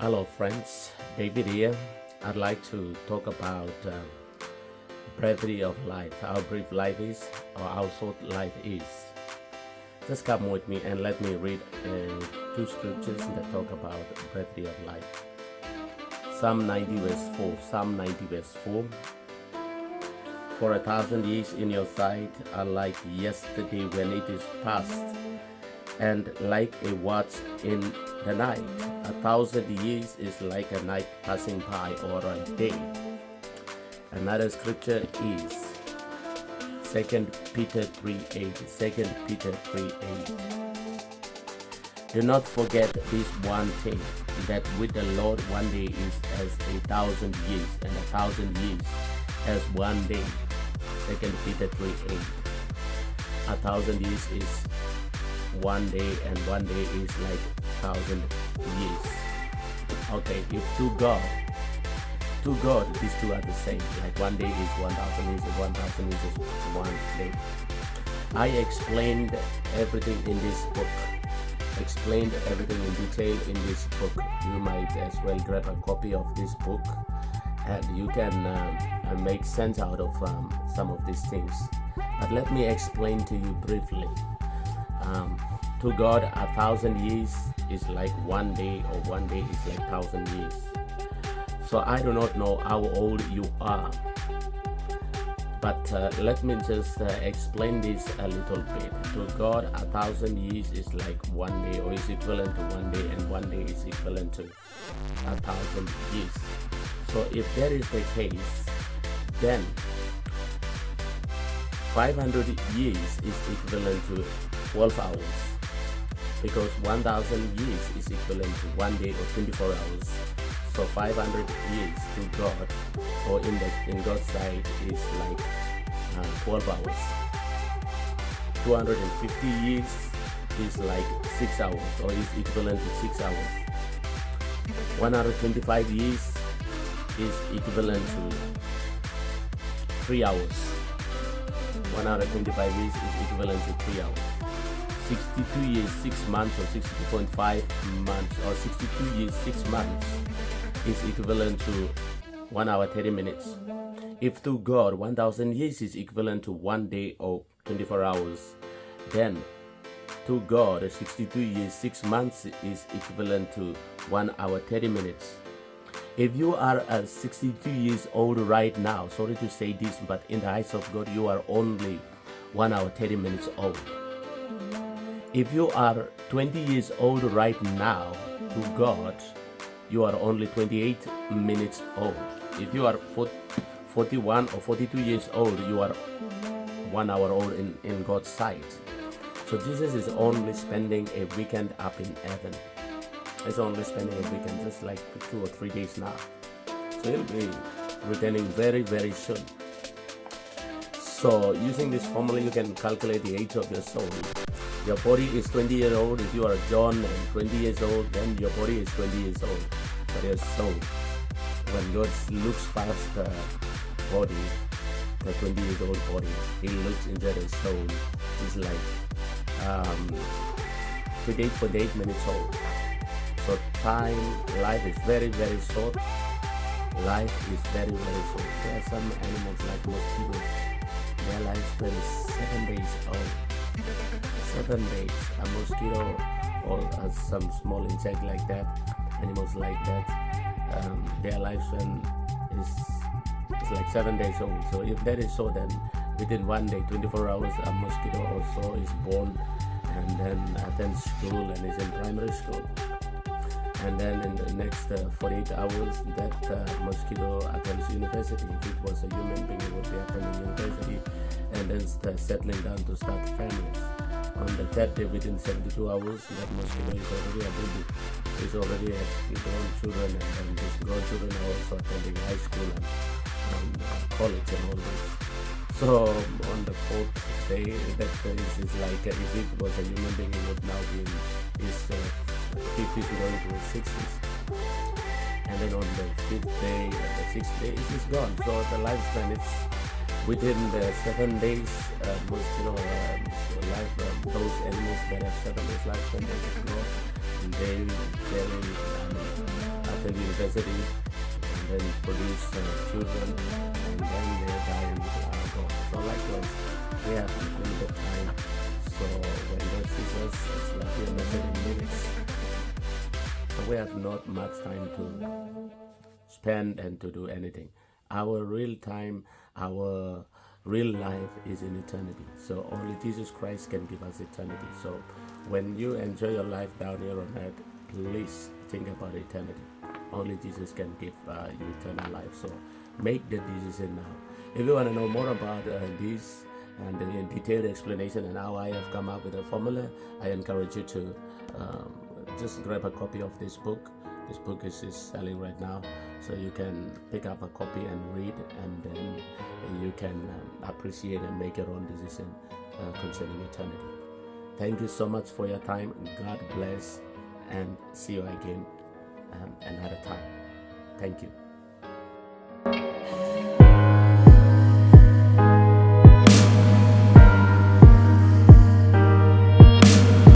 Hello, friends. David here. I'd like to talk about brevity of life, how brief life is, or how short life is. Just come with me and let me read two scriptures that talk about brevity of life. Psalm 90 verse 4. Psalm 90 verse 4. For 1,000 years in your sight are like yesterday when it is past, and like a watch in the night. 1,000 years is like a night passing by or a day. Another scripture is 2 Peter 3:8. 2 Peter 3:8. Do not forget this one thing, that with the Lord 1 day is as 1,000 years, and 1,000 years as 1 day. 2 Peter 3:8. 1,000 years is 1 day, and 1 day is like 1,000 years. Okay, if to God, these two are the same. Like 1 day is 1,000 years, and 1,000 years is 1 day. I explained everything in this book. Explained everything in detail in this book. You might as well grab a copy of this book, and you can make sense out of some of these things. But let me explain to you briefly. To God, 1,000 years is like 1 day, or 1 day is like 1,000 years. So I do not know how old you are, but let me just explain this a little bit. To God, 1,000 years is like 1 day, or is equivalent to 1 day, and 1 day is equivalent to 1,000 years. So if that is the case, then 500 years is equivalent to 12 hours, because 1,000 years is equivalent to 1 day or 24 hours. So 500 years to God, or in God's sight, is like 12 hours. 250 years is like 6 hours, or is equivalent to 6 hours. 125 years is equivalent to 3 hours. 125 years is equivalent to 3 hours. 62 years, 6 months, or 62.5 months, or 62 years, 6 months is equivalent to 1 hour, 30 minutes. If to God, 1,000 years is equivalent to 1 day or 24 hours, then to God, 62 years, 6 months is equivalent to 1 hour, 30 minutes. If you are 62 years old right now, sorry to say this, but in the eyes of God, you are only 1 hour, 30 minutes old. If you are 20 years old right now, to God, you are only 28 minutes old. If you are 41 or 42 years old, you are 1 hour old in God's sight. So Jesus is only spending a weekend up in heaven. He's only spending a weekend, just like 2 or 3 days now. So he'll be returning very, very soon. So using this formula, you can calculate the age of your soul. Your body is 20 years old. If you are John and 20 years old, then your body is 20 years old. But your soul, when God looks past the body, the 20 years old body, he looks into the soul. It's like 28.8 minutes old. So life is very, very short. Life is very, very short. There are some animals like mosquitoes. Their lifespan is 7 days old. 7 days. A mosquito or some small insect like that, animals like that, their lifespan is like 7 days old. So if that is so, then within 1 day, 24 hours, a mosquito also is born, and then attends school and is in primary school. And then in the next 48 hours, that mosquito attends university. If it was a human being, it would be attending university, and then settling down to start families. On the third day, within 72 hours, that mosquito is already a baby. He's already has grown children, and then these grown children are also attending high school and college and all this. So on the fourth day, that is like if it was a human being, it would now be in his 50s going to his 60s. And then on the fifth day, the sixth day, it is gone. So the lifespan is within the 7 days. Those animals that have 7 days lifespan, they just grow, and they attend university, and then produce children, and then they die and go. So likewise, we have limited time. So when God sees us, it's like we are measured in minutes. So we have not much time to spend and to do anything. Our real time, our real life is in eternity. So only Jesus Christ can give us eternity. So when you enjoy your life down here on earth, please think about eternity. Only Jesus can give you eternal life. So make the decision now. If you want to know more about this and the detailed explanation and how I have come up with a formula, I encourage you to just grab a copy of this book. This book is selling right now, so you can pick up a copy and read, and then you can appreciate and make your own decision concerning eternity. Thank you so much for your time. God bless, and see you again another time. Thank you.